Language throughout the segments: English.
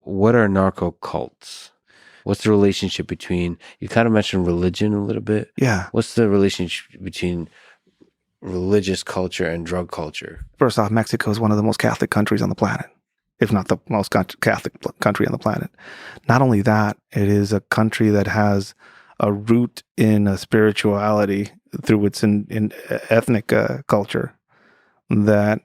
what are narcocults? What's the relationship between, you kind of mentioned religion a little bit. Yeah. What's the relationship between religious culture and drug culture? First off, Mexico is one of the most Catholic countries on the planet, if not the most Catholic country on the planet. Not only that, it is a country that has a root in a spirituality through its in ethnic culture that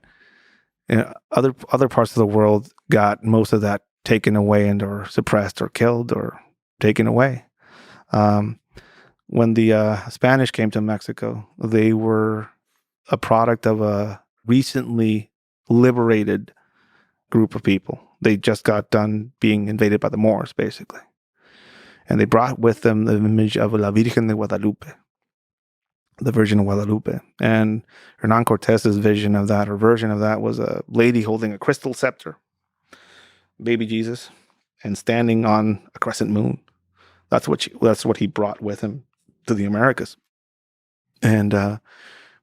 other parts of the world got most of that taken away and or suppressed or killed or taken away. When the Spanish came to Mexico, they were a product of a recently liberated group of people. They just got done being invaded by the Moors, basically. And they brought with them the image of La Virgen de Guadalupe, the Virgin of Guadalupe. And Hernan Cortez's vision of that, or version of that, was a lady holding a crystal scepter, baby Jesus, and standing on a crescent moon. That's what he brought with him to the Americas. And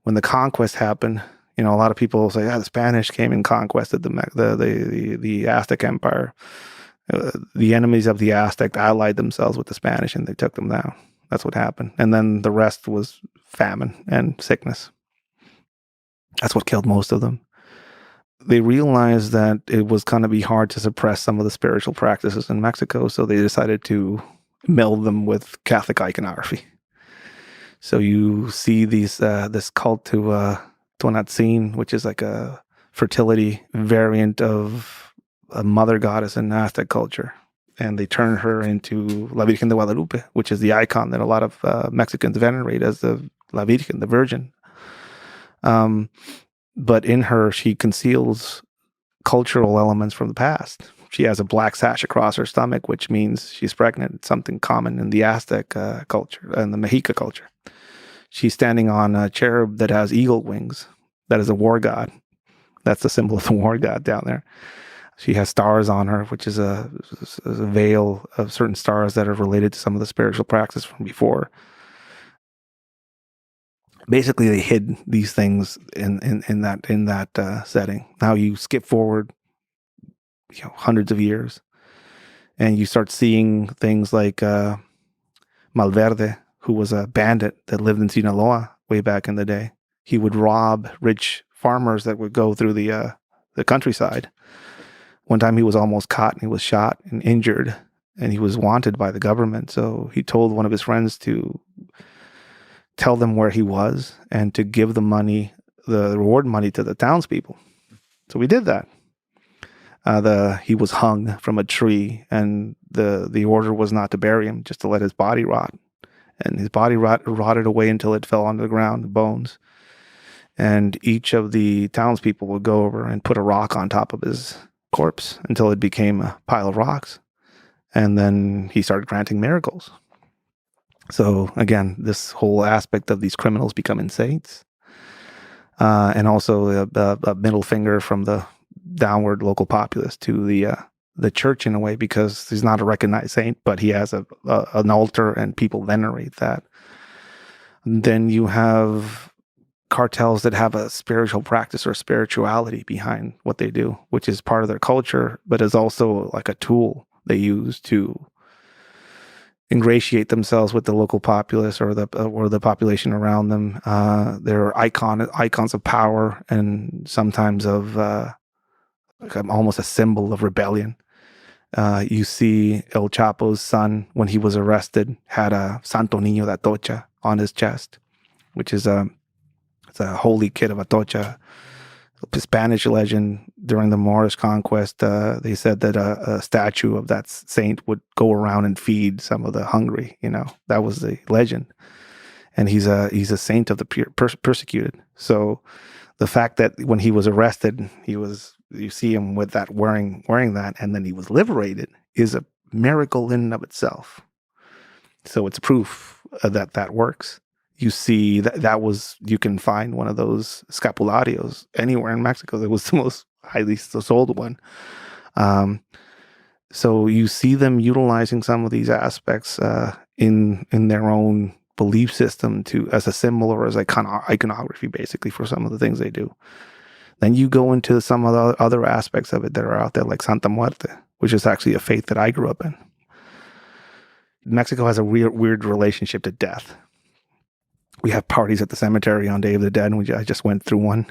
when the conquest happened, a lot of people say, the Spanish came and conquested the Aztec Empire. The enemies of the Aztec allied themselves with the Spanish and they took them down. That's what happened. And then the rest was famine and sickness. That's what killed most of them. They realized that it was going to be hard to suppress some of the spiritual practices in Mexico, so they decided to meld them with Catholic iconography. So you see this cult to Tonatzin, which is like a fertility variant of a mother goddess in Aztec culture. And they turn her into La Virgen de Guadalupe, which is the icon that a lot of Mexicans venerate as the La Virgen, the Virgin. But in her, she conceals cultural elements from the past. She has a black sash across her stomach, which means she's pregnant. It's something common in the Aztec culture and the Mexica culture. She's standing on a cherub that has eagle wings. That is a war god. That's the symbol of the war god down there. She has stars on her, which is a veil of certain stars that are related to some of the spiritual practice from before. Basically, they hid these things in that setting. Now you skip forward, hundreds of years, and you start seeing things like Malverde, who was a bandit that lived in Sinaloa way back in the day. He would rob rich farmers that would go through the countryside. One time he was almost caught and he was shot and injured and he was wanted by the government. So he told one of his friends to tell them where he was and to give the money, the reward money, to the townspeople. So we did that. He was hung from a tree and the order was not to bury him, just to let his body rot. And his body rotted away until it fell onto the ground, the bones. And each of the townspeople would go over and put a rock on top of his corpse until it became a pile of rocks. And then he started granting miracles. So again, this whole aspect of these criminals becoming saints, and also a middle finger from the downward local populace to the church in a way, because he's not a recognized saint, but he has an altar and people venerate that. And then you have cartels that have a spiritual practice or spirituality behind what they do, which is part of their culture, but is also like a tool they use to ingratiate themselves with the local populace or the population around them. They're icons of power and sometimes of almost a symbol of rebellion. You see El Chapo's son, when he was arrested, had a Santo Niño de Atocha on his chest, which is it's a holy kid of Atocha. The Spanish legend during the Moorish conquest, they said that a statue of that saint would go around and feed some of the hungry. That was the legend. And he's a saint of the persecuted. So the fact that when he was arrested, you see him with that wearing that, and then he was liberated, is a miracle in and of itself. So it's proof that works. You see you can find one of those scapularios anywhere in Mexico. It was the most highly sold one. So you see them utilizing some of these aspects in their own belief system as a symbol or as iconography, basically, for some of the things they do. Then you go into some of the other aspects of it that are out there, like Santa Muerte, which is actually a faith that I grew up in. Mexico has a weird relationship to death. We have parties at the cemetery on Day of the Dead, and I just went through one,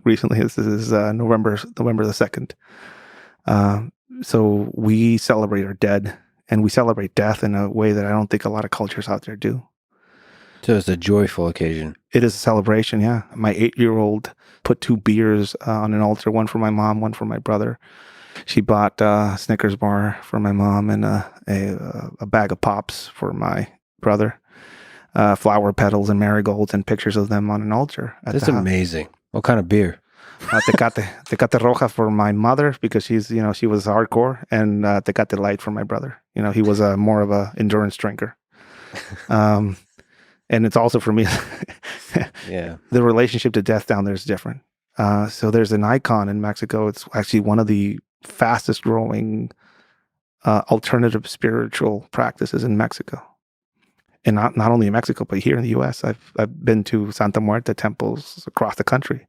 recently. This is November the 2nd. So we celebrate our dead, and we celebrate death in a way that I don't think a lot of cultures out there do. So it's a joyful occasion. It is a celebration, yeah. My 8-year-old put 2 beers on an altar, one for my mom, one for my brother. She bought a Snickers bar for my mom and a bag of Pops for my brother. Flower petals and marigolds and pictures of them on an altar. That's amazing. What kind of beer? Tecate Roja for my mother, because she was hardcore, and Tecate Light for my brother. He was more of a endurance drinker. And it's also for me. Yeah. The relationship to death down there is different. So there's an icon in Mexico. It's actually one of the fastest growing alternative spiritual practices in Mexico. And not only in Mexico, but here in the U.S. I've been to Santa Muerte temples across the country.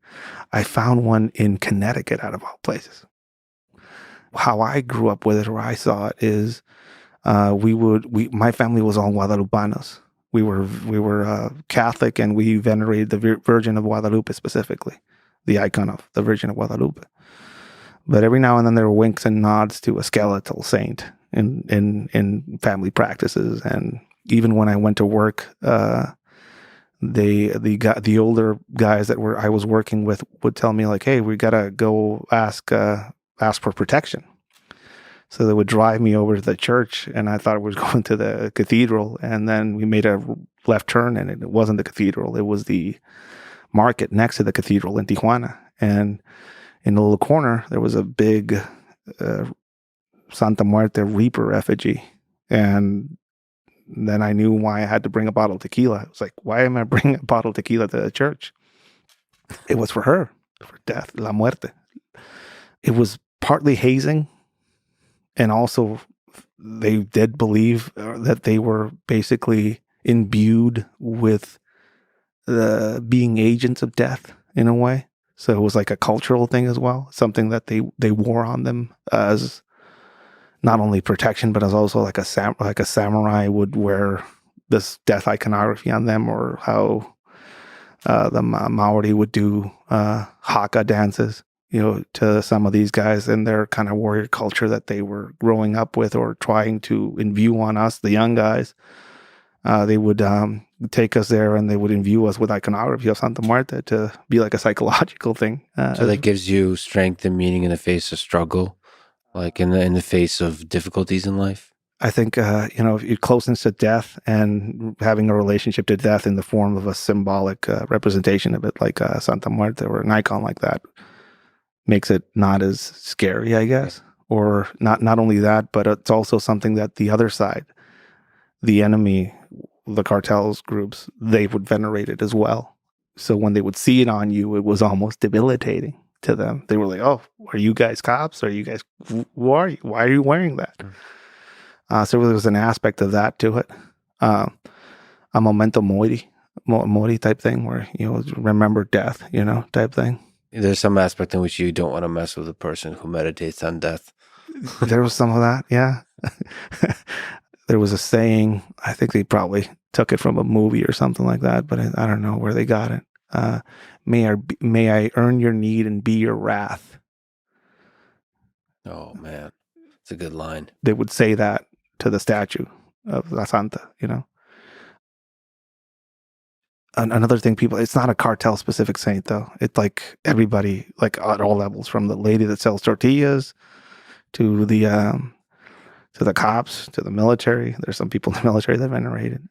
I found one in Connecticut, out of all places. How I grew up with it, or I saw it, is my family was all Guadalupanos. We were Catholic, and we venerated the Virgin of Guadalupe, specifically, the icon of the Virgin of Guadalupe. But every now and then there were winks and nods to a skeletal saint in family practices. And even when I went to work, the older guys that I was working with would tell me, like, "Hey, we gotta go ask for protection." So they would drive me over to the church, and I thought I was going to the cathedral. And then we made a left turn, and it wasn't the cathedral. It was the market next to the cathedral in Tijuana. And in the little corner, there was a big Santa Muerte Reaper effigy. And then I knew why I had to bring a bottle of tequila. I was like, why am I bringing a bottle of tequila to the church? It was for her, for death, la muerte. It was partly hazing. And also, they did believe that they were basically imbued with being agents of death in a way. So it was like a cultural thing as well, something that they wore on them as not only protection, but as also like a samurai would wear this death iconography on them, or how the Maori would do haka dances. To some of these guys and their kind of warrior culture that they were growing up with or trying to imbue on us, the young guys. They would take us there, and they would imbue us with iconography of Santa Muerte to be like a psychological thing. So that gives you strength and meaning in the face of struggle, like in the face of difficulties in life? I think, your closeness to death and having a relationship to death in the form of a symbolic representation of it, like Santa Muerte or an icon like that, makes it not as scary, I guess. Or not only that, but it's also something that the other side, the enemy, the cartels groups, they would venerate it as well. So when they would see it on you, it was almost debilitating to them. They were like, "Oh, are you guys cops? Are you guys, who are you? Why are you wearing that?" So there was an aspect of that to it. A memento mori type thing, where, remember death, type thing. There's some aspect in which you don't want to mess with a person who meditates on death. There was some of that, yeah. There was a saying, I think they probably took it from a movie or something like that, but I don't know where they got it. May I earn your need and be your wrath. Oh, man. It's a good line. They would say that to the statue of La Santa, Another thing, it's not a cartel specific saint though. It's like everybody, like at all levels, from the lady that sells tortillas to the cops, to the military. There's some people in the military that venerate it.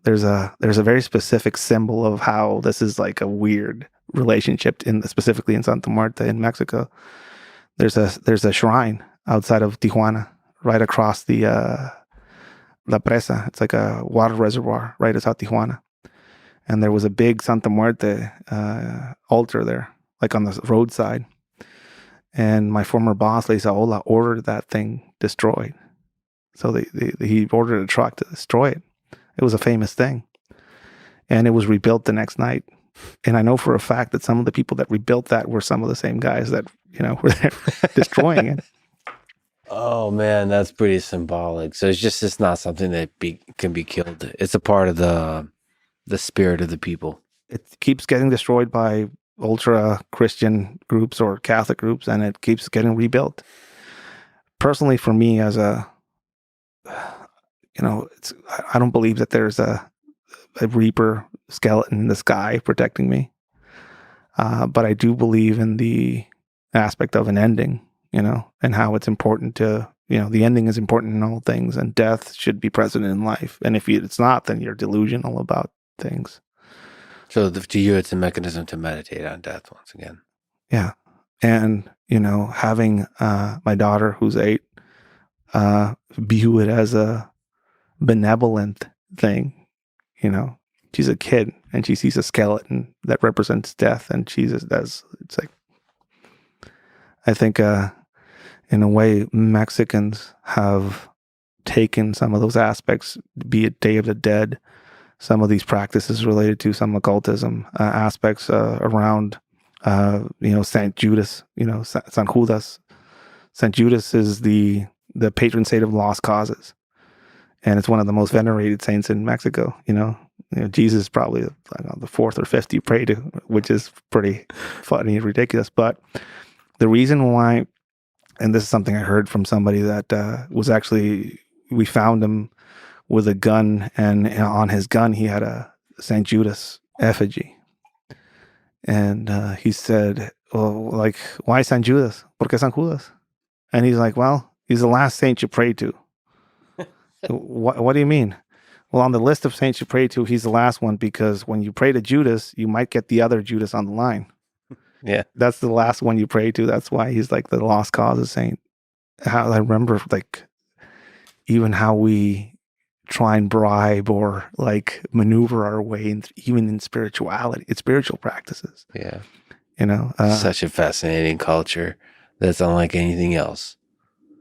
There's a very specific symbol of how this is like a weird relationship specifically in Santa Muerte in Mexico. There's a shrine outside of Tijuana, right across the La Presa. It's like a water reservoir right outside Tijuana. And there was a big Santa Muerte altar there, like on the roadside. And my former boss, Lisa Ola, ordered that thing destroyed. So he ordered a truck to destroy it. It was a famous thing. And it was rebuilt the next night. And I know for a fact that some of the people that rebuilt that were some of the same guys that, were there destroying it. Oh man, that's pretty symbolic. So it's not something that can be killed. It's a part of the spirit of the people. It keeps getting destroyed by ultra Christian groups or Catholic groups, and it keeps getting rebuilt. Personally, for me, as a I don't believe that there's a reaper skeleton in the sky protecting me, but I do believe in the aspect of an ending, and how it's important to, the ending is important in all things, and death should be present in life. And if it's not, then you're delusional about things. So to you, it's a mechanism to meditate on death once again. Yeah. And, having my daughter who's 8 view it as a benevolent thing, she's a kid and she sees a skeleton that represents death, and it's like, I think in a way Mexicans have taken some of those aspects, be it Day of the Dead, some of these practices related to some occultism aspects around Saint Judas, San Judas. Saint Judas is the patron saint of lost causes, and it's one of the most venerated saints in Mexico. Jesus is probably, I don't know, the 4th or 5th you pray to, which is pretty funny and ridiculous. But the reason why, and this is something I heard from somebody that was actually, we found him with a gun, and on his gun he had a Saint Judas effigy. And he said, well, like, why Saint Judas? ¿Por qué San Judas? And he's like, well, he's the last saint you pray to. What do you mean? Well, on the list of saints you pray to, he's the last one, because when you pray to Judas, you might get the other Judas on the line. Yeah. That's the last one you pray to. That's why he's like the lost causes saint. How I remember, like, even how we try and bribe or like maneuver our way even in spirituality, it's spiritual practices. Yeah. Such a fascinating culture that's unlike anything else.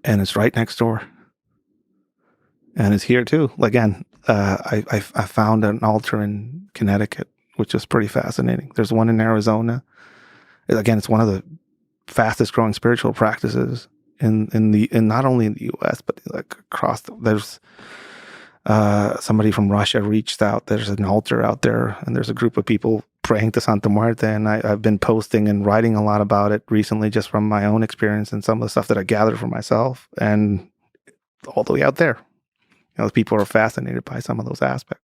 And it's right next door. And it's here too. Again, I found an altar in Connecticut, which was pretty fascinating. There's one in Arizona. Again, it's one of the fastest growing spiritual practices in not only in the U.S. but like across. There's somebody from Russia reached out. There's an altar out there, and there's a group of people praying to Santa Muerte. And I've been posting and writing a lot about it recently, just from my own experience and some of the stuff that I gathered for myself, and all the way out there. People are fascinated by some of those aspects.